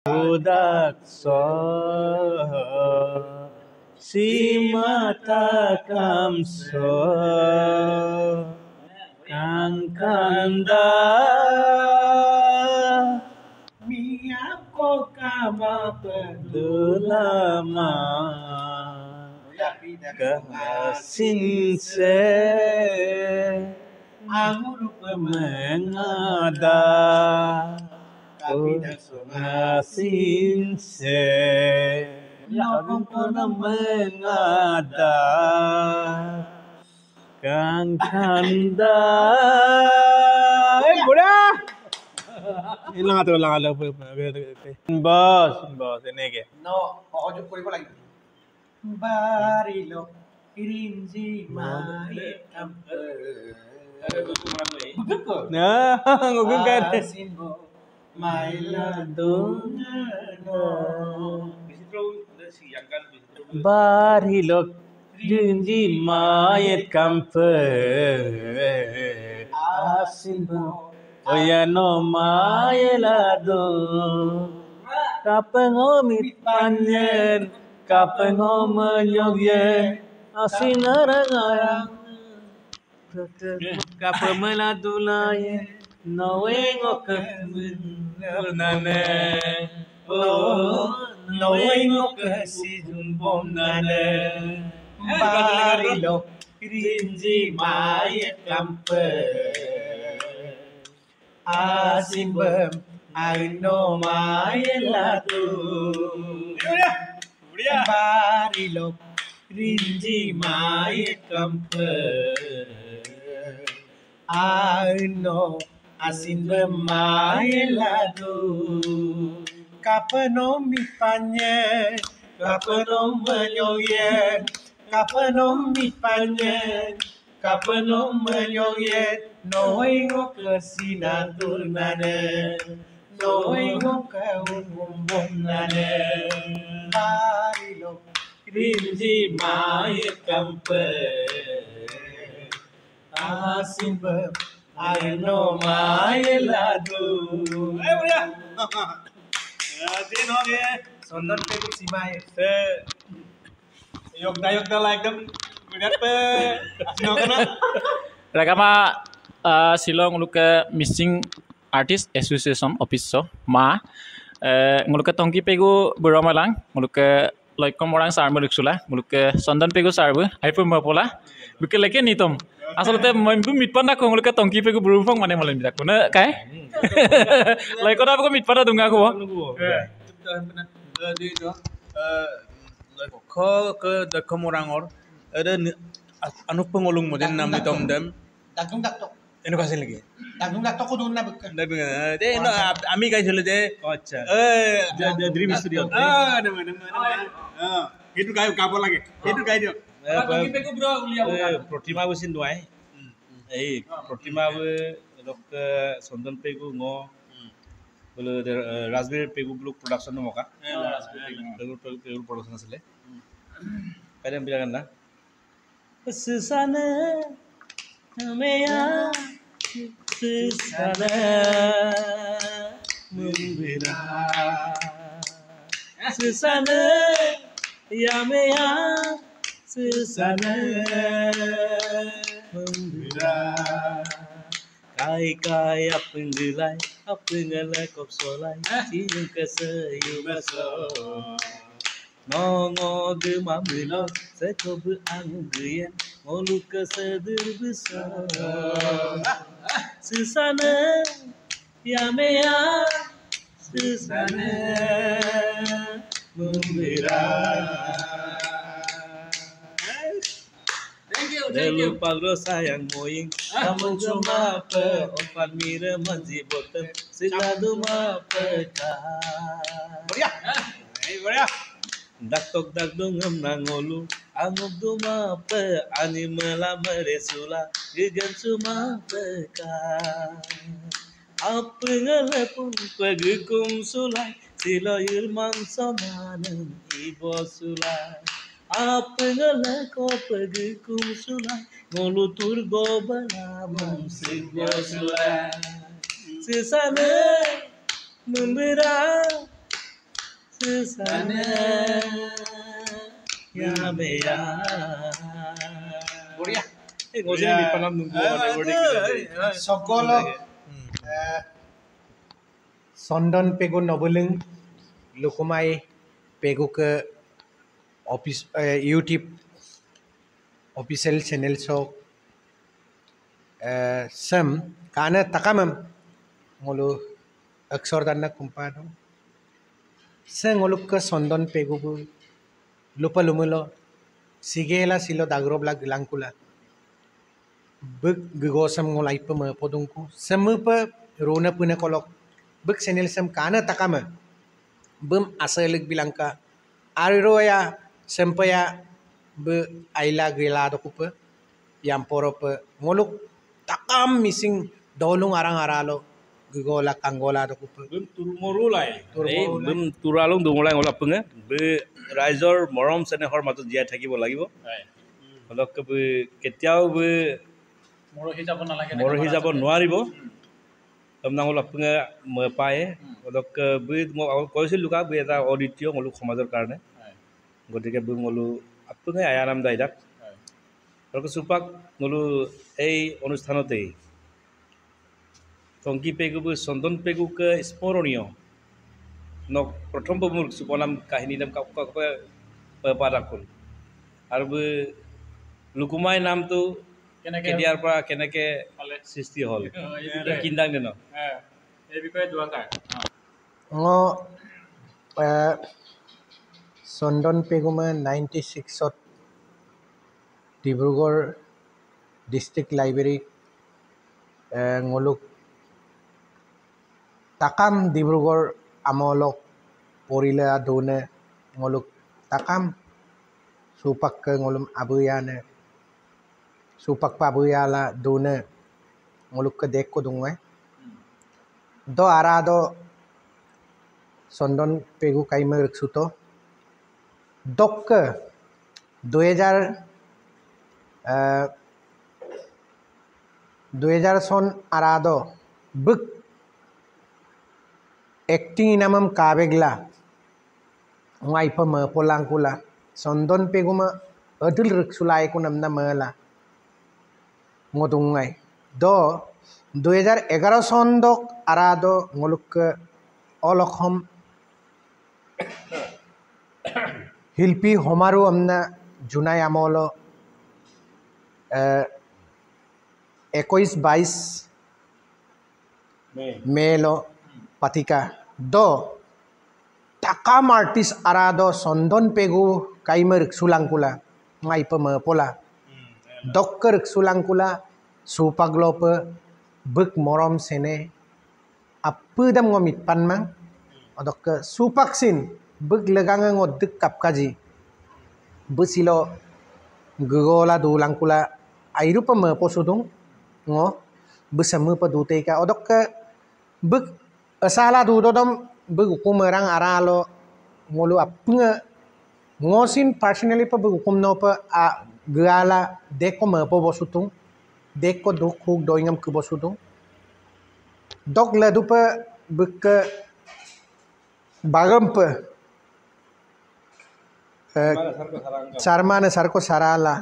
Budakso si mata kamso kang kanda miyako kama pedulama kasinse anguru pemengada kasinse Yang pernah mengada Kang kanda Budak Ilang ato lang alam Boss ini ke No, অযোগ কৰিব লাগিব বাৰিলো ইৰিঞ্জি মায়ে Nah, ngugeng kan simbo maila dungano Barilok Junji mayat kampe asimbo Oyano mayelado Kapengomit panyen Kapengomanyogyen Asinarangayang Kapemeladulayen Nowengo kemenane Oh Nowengo kesijumpom nane barilo irinji maye kampe asimbem aino maye ladu barilo irinji maye kampe aino asimbem maye ladu kapenom mipanye kapenom menyoyen kapenom mipanye kapenom menyoyen noingo kesinatur nane noingo kaumbom nane barilo rinji maye kampe asimbe aino maye ladu दिन हो गए Sondon pe simaye से योगदा ला एकदम विराट पे no करना Ragama Silong nguluke Missing Artist Association Office ma nguluke tongki pegu buramalang nguluke loikom orang sar muliksula nguluke sondan pegu sarbu aipu mapola bikeleke nitom asalate membu mitpanda ko nguluke tongki pegu burufong mane malen bidak kuna kai loikona ko mitpanda dunga ko di itu ke dekom orang or ada anu pengolong modern nam di tom dem dagdung daktok ini kasih lagi ko dun na bukan deh no ami kai chale de acha dream studio itu kai kapal lagi itu kai dia प्रतिमा बसिन दुआई ए प्रतिमा लोक संदन Pegu ngo बोले Rajbir Pegu block production मका Pegu production असले कदम बिलागन ना Susana Meya Susana Membira Susana Ya Meya Susana Membira Kai apenggelai kop solai Cium kesayu baso Nongo gemamilo Sekobu angguyen Ngolu kesedur besar Susana Ya Mea Susana Membira Lupa lo sayang moying Kamu cuma Ompan mira manji boten Siladu mapeka Daktok dakdong nang ngolu Angop duma pe Animela meresula Gegan cuma peka Apa ngelepun Pegekum sulai Siloyul mangsomanem Ibo sulai Apa ngeleko Pegekum sulai Ngolu turgo balamam Sigbo sulai Sesana Membera sana ya meya বঢ়িয়া এই গজনী বিপণাম সকলক চন্দন পেগু নবলিং লুকুমাই পেগুকে office YouTube official channel so sam kana takamam ngolu aksor danna kumpado sang ngoluk ka sondon pegubu lupa lumulo sigela silo dagroblak langkula bug gugosam ngolai pa ma podungku samupa rona puna kolok bug channel sam kana takama bum asalik bilangka ariroya sampaya be aila gelado kupa yang porope ngoluk takam missing dolung arang aralo gugola kangola do kupa bum turmorulai এই bum turalung dumulai ngolap penga be raizor morom senehor mato jiai থাকিব লাগিব অলক বে কেতিয়াও বে মৰহি যাব নোৱাৰিব তমনা অলপ penga পায়ে অলক বে কৈছিল লুকা বে এটা অদ্বিতীয় ngoluk সমাজৰ কাৰণে গতিকে বে ngolu আপুনি আয়ানাম দাইদাক আৰু সুপাক গলো এই অনুষ্ঠানতেই টংকি পেগু চন্দন পেগুকে স্মৰণীয় নক প্ৰথম মোৰ সুপনাম কাহিনী নাম পাৰাকুল আৰু লুকুমাই নামটো কেতিয়াৰ পৰা কেনেকে সৃষ্টি হ'ল কিন্দাং দেন এই বিষয়ে দুআষাৰ চন্দন পেগুমা 96ত Dibrugarh district library ngoluk takam Dibrugarh amolok porile adone ngoluk takam supak ke ngolum abuyane supak pabuyala done ngoluk ke dek ko dungwe do arado sondon pegu kaime riksuto dok 2000 son arado buk acting inamam kabegla ngai pa ma polangkula sondon peguma adul riksulai ko namna mala ngodungai do 2011 son dok arado ngoluk olokhom hilpi homaru amna junai amolo 21-22 melo patika do takam artist arado sondon pegu kaimer sulangkula ngai pema pola dokker sulangkula supaglope buk morom sene appudam ngomit panmang odok supaksin buk leganga ngodik kapkaji busilo gugola dulangkula airupa me posudung ngo besamu paduteka odok buk asala dudodom buk kumerang aralo ngolu apnga ngosin personally pa buk kumno pa a gala deko me po bosutung deko duk huk doingam ku bosutung dok ladupa buk bagam pa sarmana sarko sarala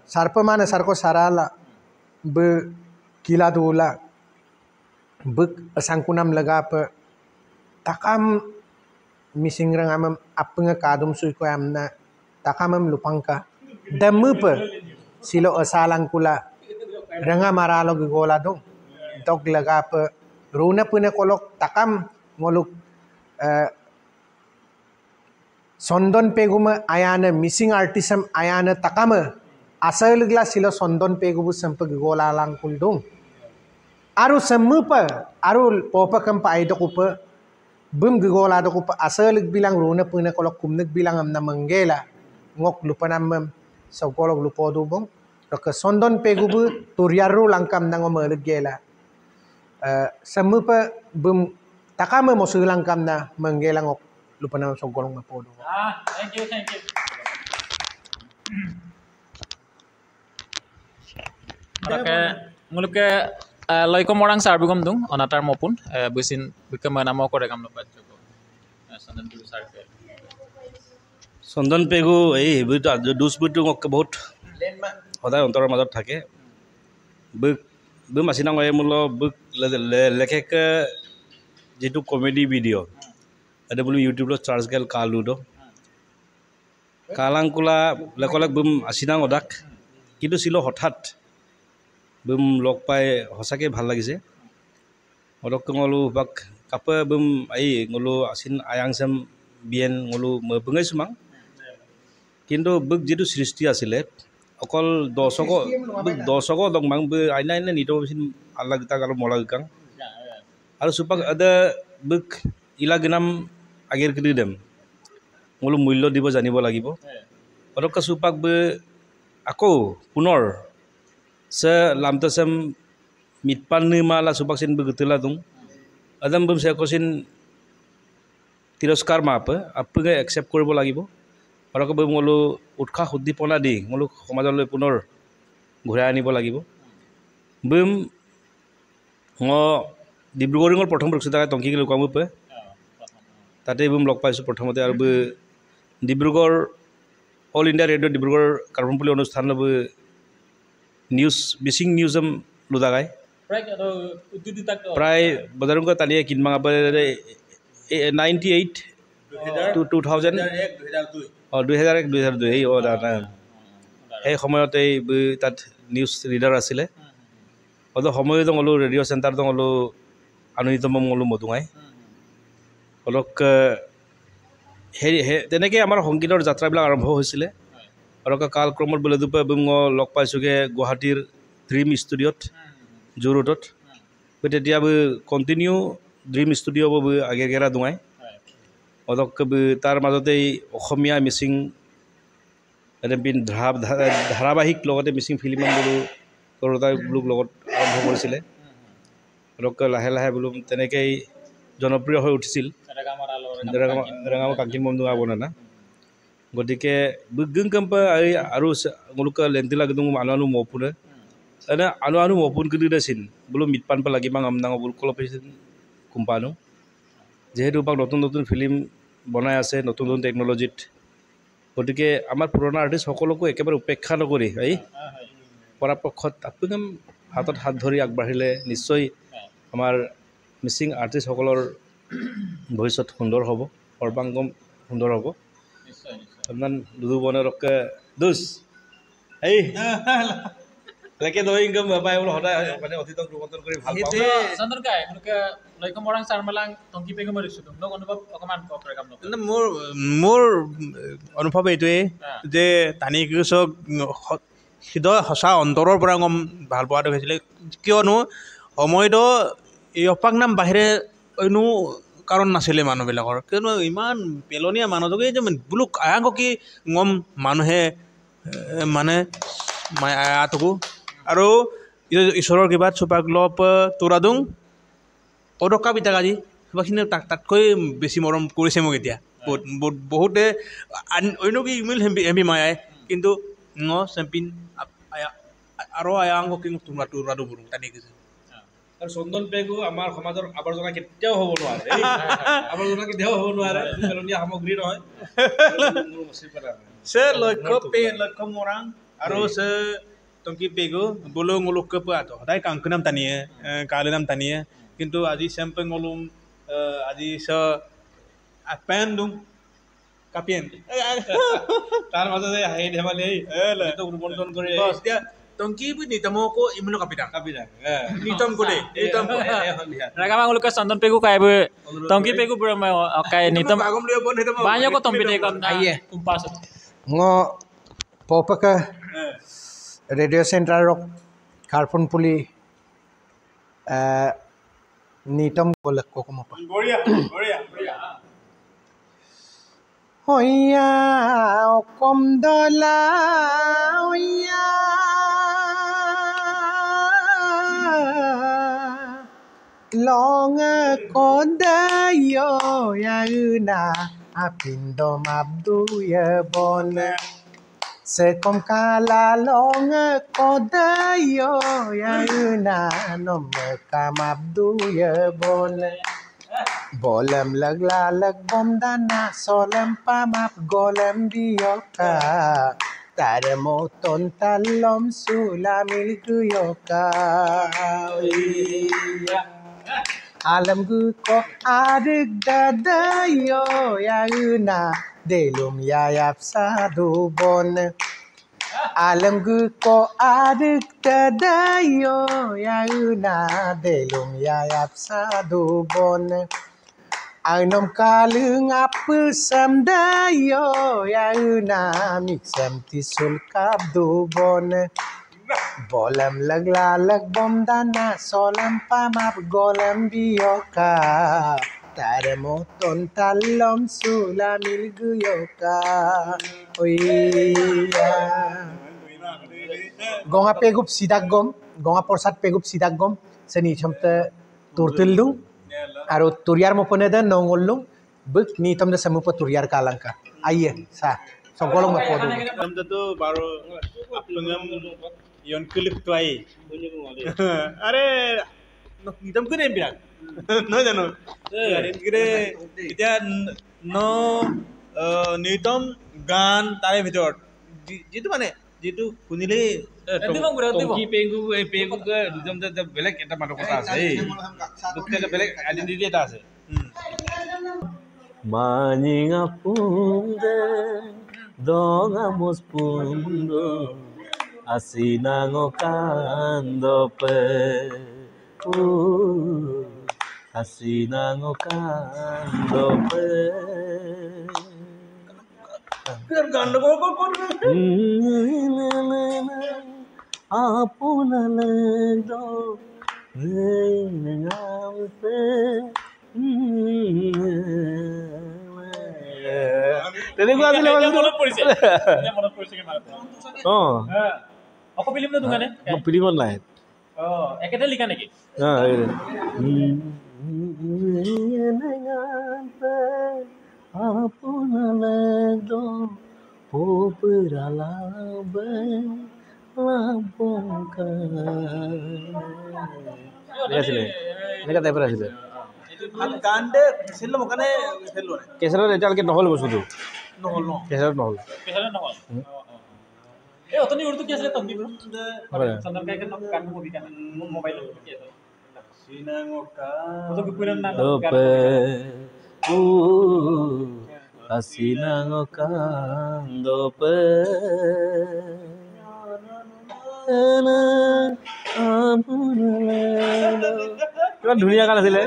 sarpamana sarko sarala be kila dula buk asangkunam laga pa takam missing rang amam apnga kadum sui ko amna takamam lupangka damu pa silo asalang kula ranga maralo gola dong dog laga pa runa puna kolok takam ngoluk sondon peguma ayana missing artism ayana takama asal gla silo sondon pegubu sampai gola lang kuldung aru semupa aru popa kampa aido kupa bum gola do kupa asal bilang runa puna kolok kumnek bilang amna menggela ngok lupa namam so kolok lupa do bong roka sondon pegubu turiaru langkam nango melegela semupa bum takama mosu langkam na menggela ngok lupa nama so kolok mapodo thank you Oke, nguluke loiko morang sarbugam dung onatar maupun busin bika mana mau ko rekam lepat joko চন্দন পেগু এই দুষ্বুটো বহুত সদায় অন্তৰৰ মাজত থাকে book broom আছিনা মই মূল book লেখকে যিটো কমেডি ভিডিঅ' এটা বোলো ইউটিউবত চাৰ্জ গেল কালুডো কালাংকুলা লেকলেক বুম আছিনা অদাক কিন্তু ছিল হঠাৎ বুম লগ পাই সঁচাকৈ ভাল লাগিছে অদক ngolu bak kape bum ai ngolu asin ayang sem bien ngolu mebungai sumang কিন্তু বুক যিটো সৃষ্টি আছিলে অকল দৰ্শক দং মাং বে আইনা আইনা নিটো বিন আল্লাহ গিতা কালো মলা গাং আৰু সুপাক আদা বুক ইলাগনাম আগেৰ কৰি দেম ngolu মূল্য দিব জানিব লাগিব অদক সুপাক বে আকৌ পুনৰ se lamtasem mitpan mala supaksin begitulah dong adam bum saya kosin tiroskar ma apa ge accept কৰিব লাগিব আৰু কব মলো উৎসাহ উদ্দীপনা দি মলো সমাজলৈ পুনৰ ঘূৰাই আনিব লাগিব বুম ডিব্ৰুগড়ৰ প্ৰথম বক্তৃতা টংকি লুকাম পে তাতে বুম লগ পাইছোঁ প্ৰথমতে আৰু Dibrugarh all India radio' Dibrugarh কাৰ্বনপুলি অনুষ্ঠান নিউজ মিচিং নিউজম লুদাগাই প্ৰায় বজাৰক তালিয়ে কিনমাং আপে 98 to 2000 2001 2002 এই সময়তে তাত নিউজ ৰিডাৰ আছিলে অদ সময়ত গলো ৰেডিঅ' চেণ্টাৰ গলো আনন্দিতম গলো মধুঙাই অলক তেনেকৈ আমাৰ সংগীতৰ যাত্ৰাবিলাক আৰম্ভ হৈছিলে আৰু কালক্ৰমত বোলে দুপে লগ পাইছোঁগৈ গুৱাহাটীৰ ড্ৰিম ষ্টুডিঅ'ত জু ৰোডত তেতিয়া কণ্টিনিউ ড্ৰিম ষ্টুডিঅ' আগেগেৰা দুঙাই অদক তাৰ মাজতেই অসমীয়া মিচিং ধাৰাবাহিক লগতে মিচিং ফিল্ম বোলো কৰোতাবোৰক লগত আৰম্ভ কৰিছিলে অদক লাহে লাহে বোলো তেনেকেই জনপ্ৰিয় হৈ উঠিছিল ৰেঙামা কাংকিন মন্দুঙা বনানা গতিকে বুগং কম্পা আৰু মুলুকা লেন্টিলা গদং আনো মপুনে এনে আনো মপুন গদিদেছিন বোলো মিটপান পা লাগিবাং আমনাং বুল কলপেছিন কুম্পানো যেহেতু পাক নতুন নতুন ফিল্ম বনাই আছে নতুন নতুন টেকন'লজিত গতিকে আমাৰ পুৰণা আৰ্টিষ্ট সকলোকো একেবাৰে উপেক্ষা নকৰি এই পৰাপক্ষত আপুনাম হাতত হাত ধৰি আগবাঢ়িলে নিশ্চয় আমাৰ মিচিং আৰ্টিষ্টসকলৰ ভৱিষ্যত সুন্দৰ হ'ব সৰ্বাংগম সুন্দৰ হ'ব আপনার দুদু বনে রক্ষে দুস এই লেকে দই ইনকাম বাবাই বল হঠাৎ মানে অতীতক রূপান্তর করে ভাল পাও চন্দন কাই মুকে লইকম মৰাং চাৰমালাং টংকি পেগু মৰিছো ন অনুভৱ অকমান কৰে কাম নকৰে মোৰ অনুভৱ এইটোৱে যে তানি কৃষক হৃদয় সঁচা অন্তৰৰ পৰা গম ভাল পোৱাটো হৈছিলে কিয়নো সময়তো এই অপাক নাম বাহিৰে অন্য কাৰণ নাছিলে মানুহবিলাকৰ কিয়নো ইমান পেলনীয়া মানুহজকে যে বোলো আয়াংক কি গম মানুহে মানে আয়াতকো আৰু ঈশ্বৰৰ কিবাত চুপাক লপ তোৰাদুং অদকা বিতাকাজি চুপাখিনি তাতকৈ বেছি মৰম কৰিছে মোক এতিয়া বহুতে অন্য কি ইমিল হেম্পি মায়াই কিন্তু চেম্পিন আৰু আয়াংক কি তোৰাদু বুৰু তানি কৈছে আৰু চন্দন পেগু আমাৰ সমাজৰ আৱৰ্জনা কেতিয়াও হ'ব নোৱাৰে আৱৰ্জনা কেতিয়াও হ'ব নোৱাৰে পেলনীয়া সামগ্ৰী নহয় সে লক্ষ্য মৰাং আৰু সে টংকি পেগু বলো মুলুক পাতো সদায় কাংকুনাম টানিয়ে কালিনাম টানিয়ে কিন্তু আজি চেম্পেং গলুম আজি স আপেন দুম কাপিয়েন তাৰ মাজতে হাঁহি ধেমালি ৰূপান্তৰণ কৰি এতিয়া টংকি নিতমকো ইমনো কাপিটা নিতম কোলে নিতম ৰাগামা মুলুক চন্দন পেগু কাইব টংকি পেগু বুৰ কাই নিতম আগম লিও বন নিতম বাঞ্জো কো টম্পিতে কম আইয়ে কুম্পাস ngo popaka radio center rock carbon puli nitam kolak ko kumapa বঢ়িয়া hoya okom dola hoya long kodayo yauna apindo mabdu ya bon sekom kala long kodayo yauna nom kamabdu ya bon Bolem lag bom dana solem pamap golem bioka tare moton talom sulamil guyoka alam gu ko adik dadayo yauna delum yayap sadu bon alam gu ko adik dadayo yauna delum yayap sadu bon Anom kalung apa samdayo yauna mixam tisul kabdu bon Bolam lag bom dana solam pamap golam bioka tare moton talom sulamil guyoka oiya gonga pegup sidak gom seni chamta turtildung Aro turiar mo pone da nongolung buk ni tom da samu pa turiar kalangka aye sa songkolong ma podu Namda tu baru apengam yon kulik tuai. Are nitam kene bilang. No jano. Are kire dia no nitam gan tare bhitor. Jitu mane jitu kunile Tonki Pegu এই পেগু নিজম যে বেলেগ এটা মাদকতা আছে এই দুটা বেলেগ আইডেন্টিটি এটা আছে Maninga punde donga muspundo asinango kandope asinango kandope Apunalendo Rengampe Tadi gua asli lewat মনত পৰিছে এতিয়া মনত পৰিছে কি মাৰা Oh, আকৌ ফিল্ম না দুগানে mau pilih online. একেতে লিখা নেকি Ini. Apunalendo Poperalabe Ini kata berhasil. Kande silo mokane silo ne. Kesaran retal ke nohol bosudu. Nohol no. Kesaran nohol. পেছালে নহল এই অতনি উর্দু কি আছে তংকি চন্দন কাইকে কাকু কবি কানে মোবাইল কি আছে Sinangoka. তো কি পুরান না Dope Asinango kandope Kan dunia kan hasilnya.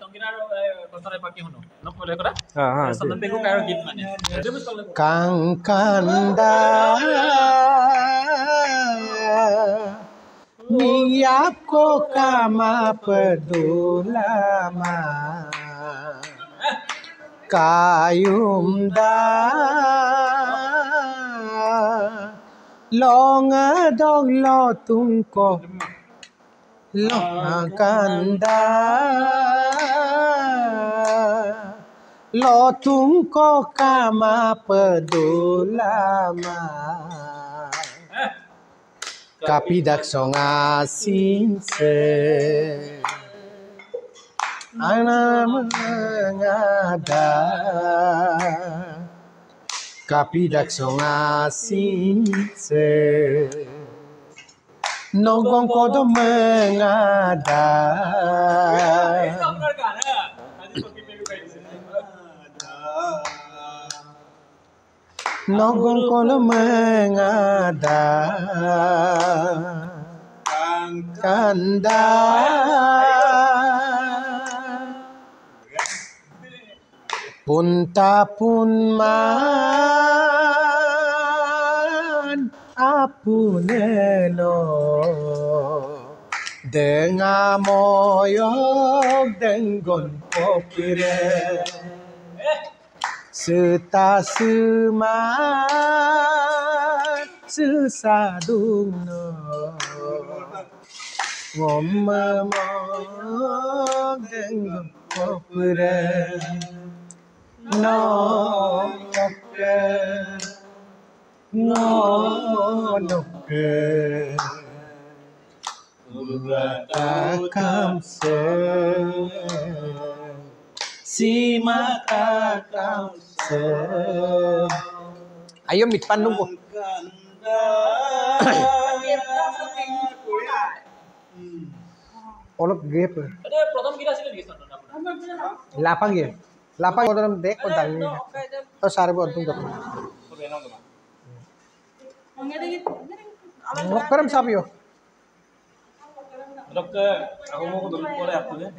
তংকিনার কথারে বাকি হনো নকলে করা হ্যাঁ চন্দন পেগু কার গীত মানে kang kanda niap ko kama pedulama kayumda longa dog lo tungko longa kanda lo tungko kama pedulama kapidak songa sinse ana mengada kapidak songa sinse nongkong kodo mengada আপনার গান হ্যাঁ আজি তংকি পেগু গাইছে nongkong kodo mengada kanda punta pun man apunelo dengan moyok denggon popire serta semat sesadungno ngomong denggon popire noke Takam se Sima takam se Ayo mitpan nunggu অলপ grape প্ৰথম গীত আছিলে নেকি চন্দন আপোনাৰ লাপাঙ্গে লাপাঙ্গ ওদরম দেখ ও দাঙ্গি তো সারে বদুম দক Mukarram Savio Dok, aku mau ke dulu boleh aku ya?